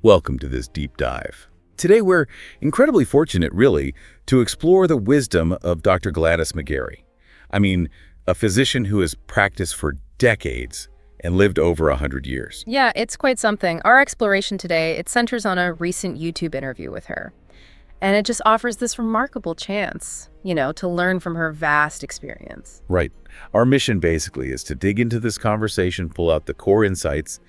Welcome to this deep dive. Today we're incredibly fortunate, really, to explore the wisdom of Dr. Gladys McGarey. I mean, a physician who has practiced for decades and lived over 100 years. Yeah, it's quite something. Our exploration today, it centers on a recent YouTube interview with her. And it just offers this remarkable chance, to learn from her vast experience. Right. Our mission basically is to dig into this conversation, pull out the core insights,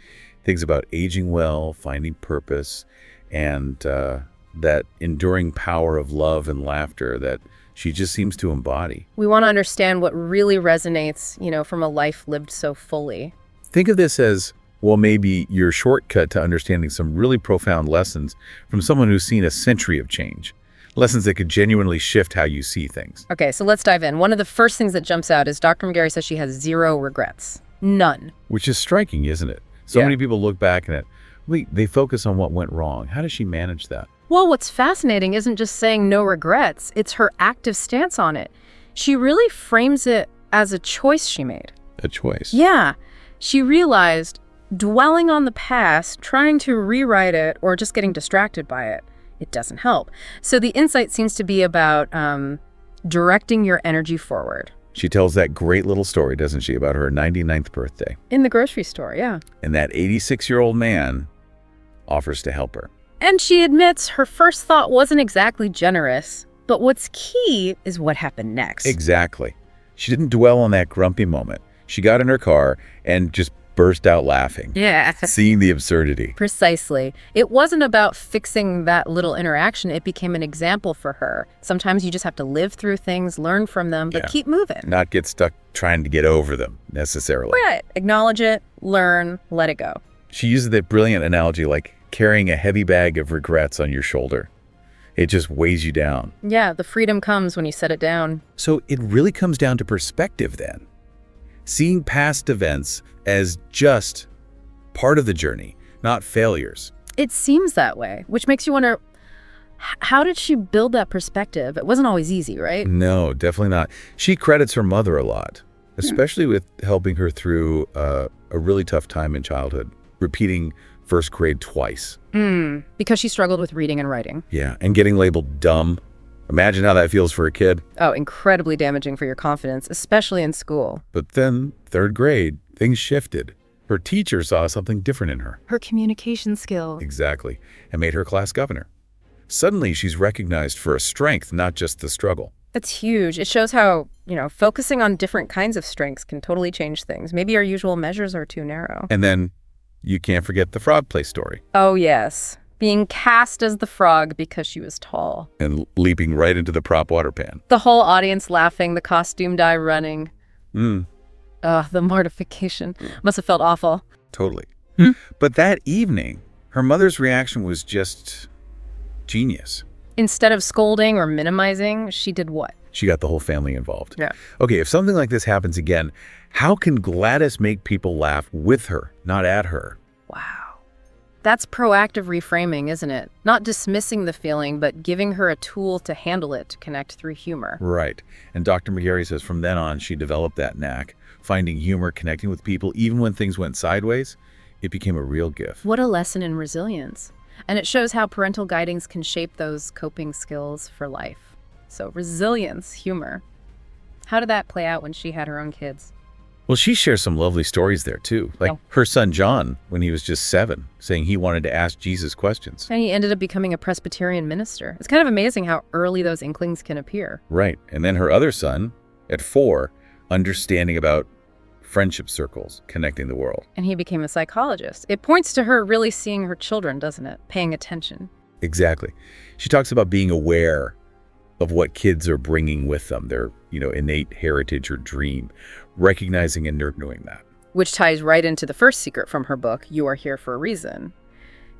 things about aging well, finding purpose, and that enduring power of love and laughter that she just seems to embody. We want to understand what really resonates, from a life lived so fully. Think of this as, well, maybe your shortcut to understanding some really profound lessons from someone who's seen a century of change. Lessons that could genuinely shift how you see things. Okay, so let's dive in. One of the first things that jumps out is Dr. McGarey says she has zero regrets. None. Which is striking, isn't it? So many people look back at it. They focus on what went wrong. How does she manage that? Well, what's fascinating isn't just saying no regrets. It's her active stance on it. She really frames it as a choice she made. A choice. Yeah. She realized dwelling on the past, trying to rewrite it, or just getting distracted by it, it doesn't help. So the insight seems to be about directing your energy forward. She tells that great little story, doesn't she, about her 99th birthday. In the grocery store, yeah. And that 86-year-old man offers to help her. And she admits her first thought wasn't exactly generous, but what's key is what happened next. Exactly. She didn't dwell on that grumpy moment. She got in her car and just burst out laughing. Yeah. Seeing the absurdity. Precisely. It wasn't about fixing that little interaction. It became an example for her. Sometimes you just have to live through things, learn from them, but keep moving. Not get stuck trying to get over them, necessarily. Right. Acknowledge it, learn, let it go. She uses that brilliant analogy like carrying a heavy bag of regrets on your shoulder. It just weighs you down. Yeah, the freedom comes when you set it down. So it really comes down to perspective then. Seeing past events as just part of the journey, not failures. It seems that way, which makes you wonder, how did she build that perspective? It wasn't always easy, right? No, definitely not. She credits her mother a lot, especially with helping her through a really tough time in childhood, repeating first grade twice. Because she struggled with reading and writing. Yeah, and getting labeled dumb. Imagine how that feels for a kid. Oh, incredibly damaging for your confidence, especially in school. But then, third grade, things shifted. Her teacher saw something different in her. Her communication skills. Exactly, and made her class governor. Suddenly, she's recognized for a strength, not just the struggle. That's huge. It shows how, focusing on different kinds of strengths can totally change things. Maybe our usual measures are too narrow. And then, you can't forget the frog play story. Oh, yes. Being cast as the frog because she was tall. And leaping right into the prop water pan. The whole audience laughing, the costume guy running. The mortification. Must have felt awful. Totally. But that evening, her mother's reaction was just genius. Instead of scolding or minimizing, she did what? She got the whole family involved. Yeah. Okay, if something like this happens again, how can Gladys make people laugh with her, not at her? Wow. That's proactive reframing, isn't it? Not dismissing the feeling, but giving her a tool to handle it, to connect through humor. Right. And Dr. McGarey says from then on, she developed that knack, finding humor, connecting with people, even when things went sideways. It became a real gift. What a lesson in resilience. And it shows how parental guidings can shape those coping skills for life. So resilience, humor. How did that play out when she had her own kids? Well, she shares some lovely stories there, too. Like her son, John, when he was just 7, saying he wanted to ask Jesus questions. And he ended up becoming a Presbyterian minister. It's kind of amazing how early those inklings can appear. Right. And then her other son, at 4, understanding about friendship circles, connecting the world. And he became a psychologist. It points to her really seeing her children, doesn't it? Paying attention. Exactly. She talks about being aware of what kids are bringing with them, their, innate heritage or dream, recognizing and nurturing that. Which ties right into the first secret from her book, You Are Here for a Reason.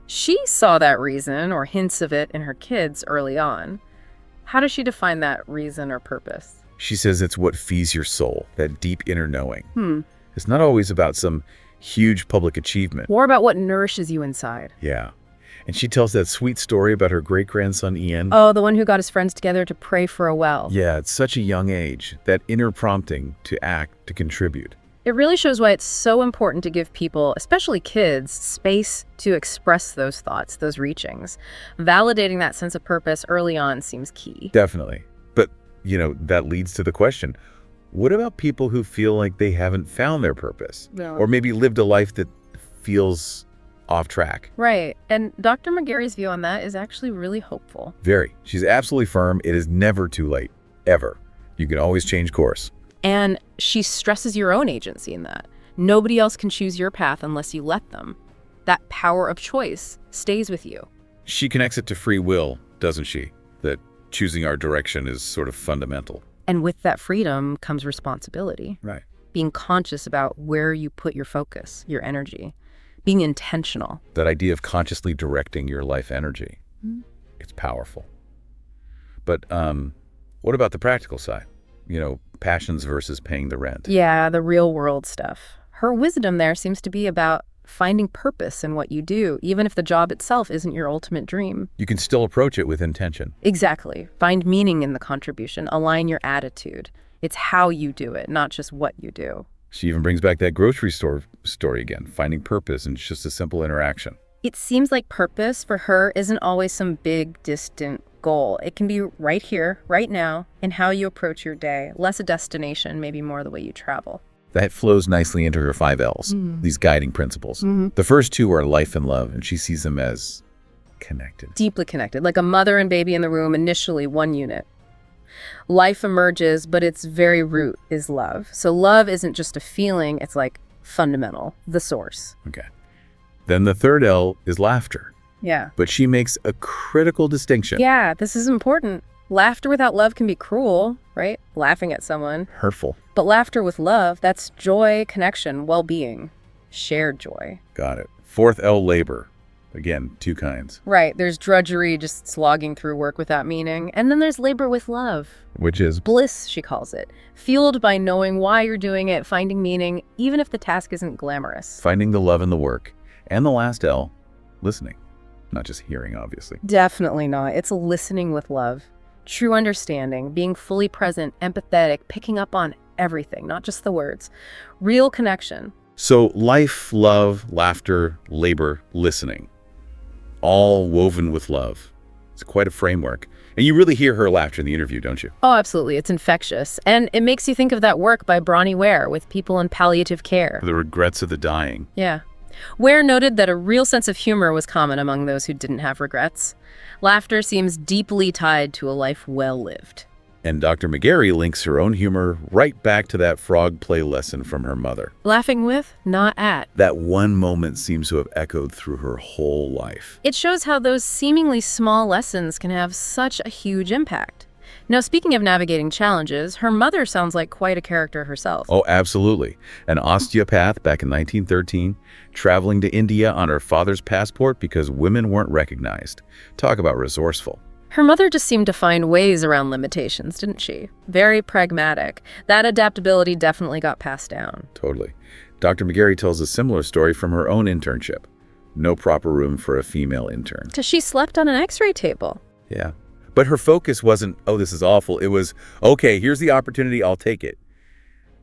She saw that reason, or hints of it, in her kids early on. How does she define that reason or purpose? She says it's what feeds your soul, that deep inner knowing. It's not always about some huge public achievement. More about what nourishes you inside. Yeah. And she tells that sweet story about her great-grandson, Ian. Oh, the one who got his friends together to pray for a well. Yeah, at such a young age, that inner prompting to act, to contribute. It really shows why it's so important to give people, especially kids, space to express those thoughts, those reachings. Validating that sense of purpose early on seems key. Definitely. But, that leads to the question, what about people who feel like they haven't found their purpose? No. Or maybe lived a life that feels off track? Right. And Dr. McGarey's view on that is actually really hopeful. Very. She's absolutely firm. It is never too late. Ever. You can always change course. And she stresses your own agency in that. Nobody else can choose your path unless you let them. That power of choice stays with you. She connects it to free will, doesn't she? That choosing our direction is sort of fundamental. And with that freedom comes responsibility. Right. Being conscious about where you put your focus, your energy. Being intentional. That idea of consciously directing your life energy. Mm-hmm. It's powerful. But what about the practical side? Passions versus paying the rent. Yeah, the real world stuff. Her wisdom there seems to be about finding purpose in what you do, even if the job itself isn't your ultimate dream. You can still approach it with intention. Exactly. Find meaning in the contribution. Align your attitude. It's how you do it, not just what you do. She even brings back that grocery store story again, finding purpose in just a simple interaction. It seems like purpose for her isn't always some big, distant goal. It can be right here, right now, in how you approach your day. Less a destination, maybe more the way you travel. That flows nicely into her 5 L's, these guiding principles. The first 2 are life and love, and she sees them as connected. Deeply connected, like a mother and baby in the room, initially one unit. Life emerges, but its very root is love. So love isn't just a feeling, it's like fundamental, the source. Okay. Then the third L is laughter. Yeah. But she makes a critical distinction. Yeah, this is important. Laughter without love can be cruel, right? Laughing at someone. Hurtful. But laughter with love, that's joy, connection, well-being, shared joy. Got it. Fourth L, labor. Again, 2 kinds. Right, there's drudgery, just slogging through work without meaning. And then there's labor with love. Which is? Bliss, she calls it. Fueled by knowing why you're doing it, finding meaning, even if the task isn't glamorous. Finding the love in the work. And the last L, listening. Not just hearing, obviously. Definitely not. It's listening with love. True understanding, being fully present, empathetic, picking up on everything, not just the words. Real connection. So life, love, laughter, labor, listening. All woven with love. It's quite a framework. And you really hear her laughter in the interview, don't you? Oh, absolutely. It's infectious. And it makes you think of that work by Bronnie Ware with people in palliative care. The regrets of the dying. Yeah. Ware noted that a real sense of humor was common among those who didn't have regrets. Laughter seems deeply tied to a life well lived. And Dr. McGarey links her own humor right back to that frog play lesson from her mother. Laughing with, not at. That one moment seems to have echoed through her whole life. It shows how those seemingly small lessons can have such a huge impact. Now, speaking of navigating challenges, her mother sounds like quite a character herself. Oh, absolutely. An osteopath back in 1913, traveling to India on her father's passport because women weren't recognized. Talk about resourceful. Her mother just seemed to find ways around limitations, didn't she? Very pragmatic. That adaptability definitely got passed down. Totally. Dr. McGarey tells a similar story from her own internship. No proper room for a female intern. Because she slept on an x-ray table. Yeah. But her focus wasn't, oh, this is awful. It was, okay, here's the opportunity, I'll take it.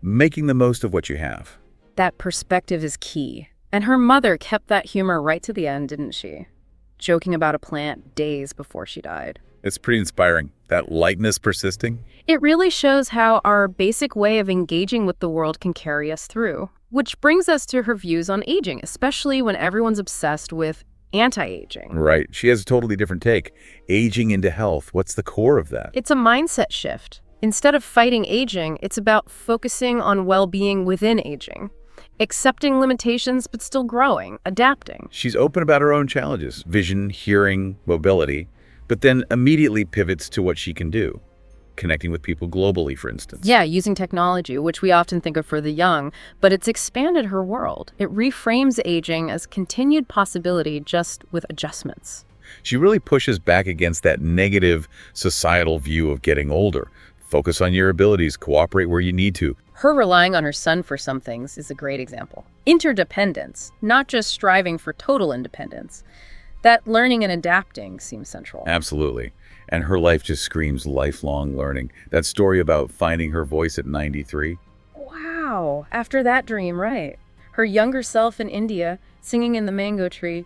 Making the most of what you have. That perspective is key. And her mother kept that humor right to the end, didn't she? Joking about a plant days before she died. It's pretty inspiring, that lightness persisting. It really shows how our basic way of engaging with the world can carry us through. Which brings us to her views on aging, especially when everyone's obsessed with anti-aging. Right. She has a totally different take. Aging into health. What's the core of that? It's a mindset shift. Instead of fighting aging, it's about focusing on well-being within aging. Accepting limitations, but still growing, adapting. She's open about her own challenges, vision, hearing, mobility, but then immediately pivots to what she can do. Connecting with people globally, for instance. Yeah, using technology, which we often think of for the young, but it's expanded her world. It reframes aging as continued possibility, just with adjustments. She really pushes back against that negative societal view of getting older. Focus on your abilities, cooperate where you need to. Her relying on her son for some things is a great example. Interdependence, not just striving for total independence. That learning and adapting seems central. Absolutely. And her life just screams lifelong learning. That story about finding her voice at 93. Wow. wow. After that dream, right. Her younger self in India, singing in the mango tree,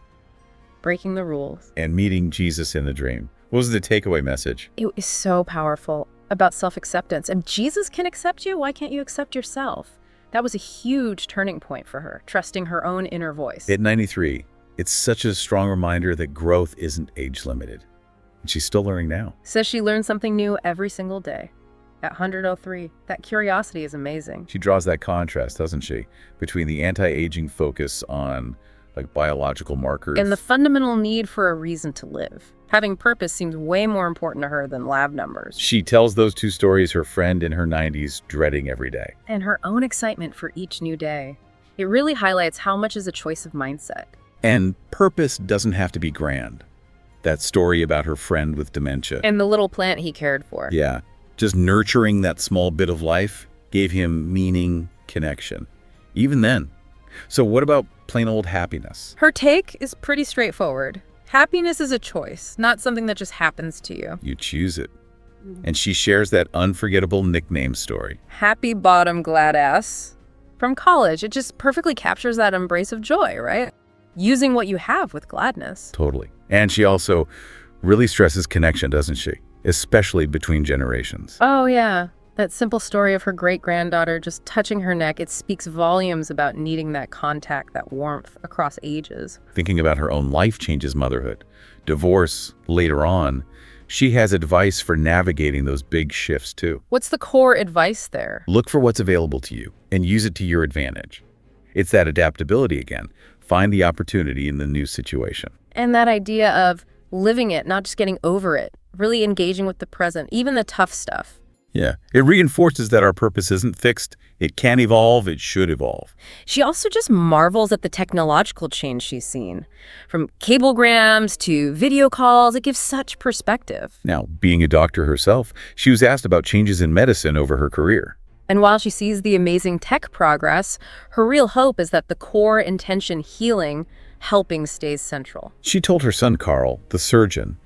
breaking the rules. And meeting Jesus in the dream. What was the takeaway message? It is so powerful about self-acceptance. If Jesus can accept you, why can't you accept yourself? That was a huge turning point for her, trusting her own inner voice. At 93, it's such a strong reminder that growth isn't age-limited. And she's still learning now. Says she learns something new every single day. At 103, that curiosity is amazing. She draws that contrast, doesn't she, between the anti-aging focus on biological markers and the fundamental need for a reason to live. Having purpose seems way more important to her than lab numbers. She tells those two stories her friend in her 90s dreading every day. And her own excitement for each new day. It really highlights how much is a choice of mindset. And purpose doesn't have to be grand. That story about her friend with dementia. And the little plant he cared for. Yeah, just nurturing that small bit of life gave him meaning, connection. Even then. So what about plain old happiness? Her take is pretty straightforward. Happiness is a choice, not something that just happens to you. You choose it. And she shares that unforgettable nickname story. Happy bottom glad ass. From college, it just perfectly captures that embrace of joy, right? Using what you have with gladness. Totally. And she also really stresses connection, doesn't she? Especially between generations. Oh, yeah. That simple story of her great-granddaughter just touching her neck, it speaks volumes about needing that contact, that warmth across ages. Thinking about her own life changes motherhood. Divorce, later on, she has advice for navigating those big shifts too. What's the core advice there? Look for what's available to you and use it to your advantage. It's that adaptability again. Find the opportunity in the new situation. And that idea of living it, not just getting over it, really engaging with the present, even the tough stuff. Yeah, it reinforces that our purpose isn't fixed. It can evolve, it should evolve. She also just marvels at the technological change she's seen. From cablegrams to video calls, it gives such perspective. Now, being a doctor herself, she was asked about changes in medicine over her career. And while she sees the amazing tech progress, her real hope is that the core intention healing, helping stays central. She told her son, Carl, the surgeon,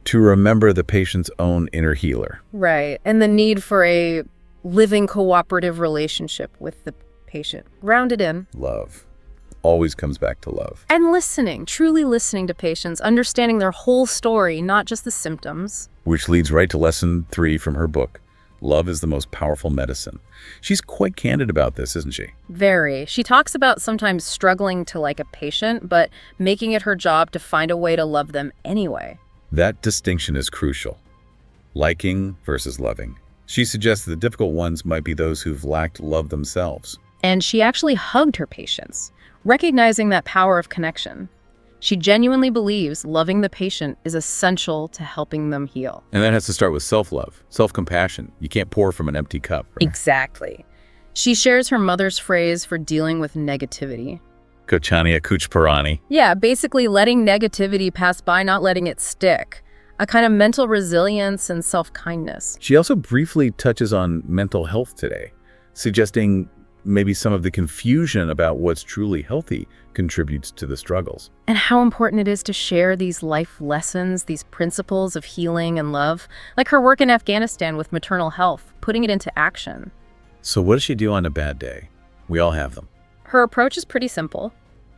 to remember the patient's own inner healer. Right, and the need for a living cooperative relationship with the patient. Grounded in. Love. Always comes back to love. And listening, truly listening to patients, understanding their whole story, not just the symptoms. Which leads right to lesson 3 from her book. Love is the most powerful medicine. She's quite candid about this, isn't she? Very. She talks about sometimes struggling to like a patient, but making it her job to find a way to love them anyway. That distinction is crucial. Liking versus loving. She suggests the difficult ones might be those who've lacked love themselves. And she actually hugged her patients, recognizing that power of connection. She genuinely believes loving the patient is essential to helping them heal. And that has to start with self-love, self-compassion. You can't pour from an empty cup. Right? Exactly. She shares her mother's phrase for dealing with negativity. Kochania kuchparani. Yeah, basically letting negativity pass by, not letting it stick. A kind of mental resilience and self-kindness. She also briefly touches on mental health today, suggesting maybe some of the confusion about what's truly healthy contributes to the struggles. And how important it is to share these life lessons, these principles of healing and love, like her work in Afghanistan with maternal health, putting it into action. So what does she do on a bad day? We all have them. Her approach is pretty simple.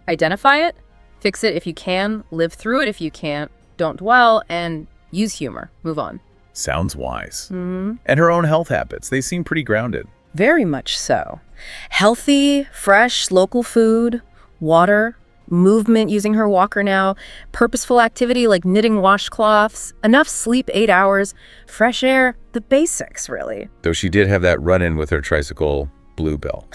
Identify it, fix it if you can, live through it if you can't, don't dwell, and use humor. Move on. Sounds wise. Mm-hmm. And her own health habits, they seem pretty grounded. Very much so. Healthy, fresh, local food, water, movement using her walker now, purposeful activity like knitting washcloths, enough sleep 8 hours, fresh air, the basics, really. Though she did have that run-in with her tricycle Bluebell.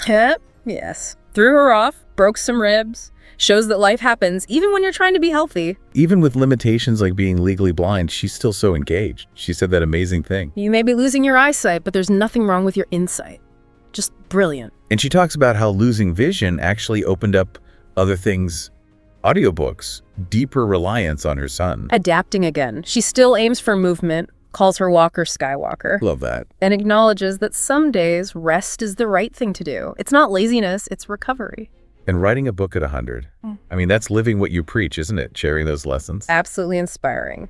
Yes. Threw her off, broke some ribs. Shows that life happens even when you're trying to be healthy. Even with limitations like being legally blind, she's still so engaged. She said that amazing thing. You may be losing your eyesight, but there's nothing wrong with your insight. Just brilliant. And she talks about how losing vision actually opened up other things, audiobooks, deeper reliance on her son. Adapting again. She still aims for movement, calls her walker Skywalker. Love that. And acknowledges that some days rest is the right thing to do. It's not laziness, it's recovery. And writing a book at 100. I mean, that's living what you preach, isn't it? Sharing those lessons. Absolutely inspiring.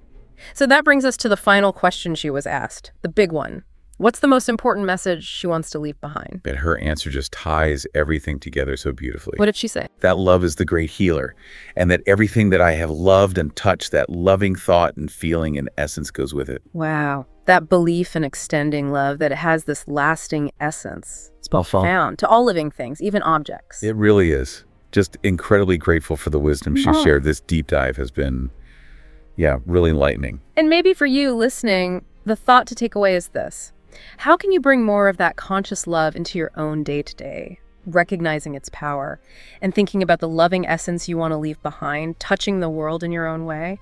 So that brings us to the final question she was asked, the big one. What's the most important message she wants to leave behind? And her answer just ties everything together so beautifully. What did she say? That love is the great healer, and that everything that I have loved and touched, that loving thought and feeling in essence goes with it. Wow. That belief in extending love, that it has this lasting essence. It's profound. To all living things, even objects. It really is. Just incredibly grateful for the wisdom she shared. This deep dive has been, really enlightening. And maybe for you listening, the thought to take away is this. How can you bring more of that conscious love into your own day-to-day, recognizing its power and thinking about the loving essence you want to leave behind, touching the world in your own way?